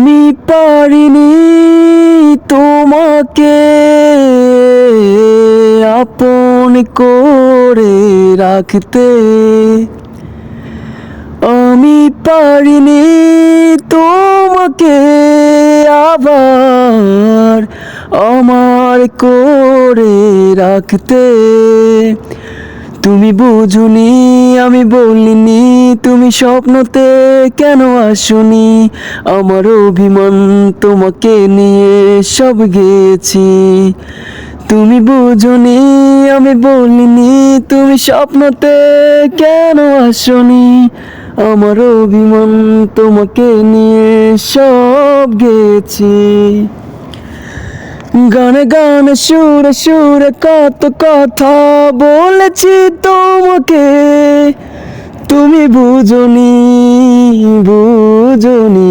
আমি পারিনি তোমাকে আপন করে রাখতে, আমি পারিনি তোমাকে আবার আমার করে রাখতে। তুমি বুঝুনি, আমি বলিনি, তুমি স্বপ্নতে কেন আসনি? আমার অভিমান তোমাকে নিয়ে সব গেছি। তুমি বুঝুনি, আমি বলিনি, তুমি স্বপ্নতে কেন আসনি? আমার অভিমান তোমাকে নিয়ে সব গেছি। গানে গানে সুরে সুরে কত কথা বলেছি তোমাকে, তুমি বুঝনি, বুঝনি।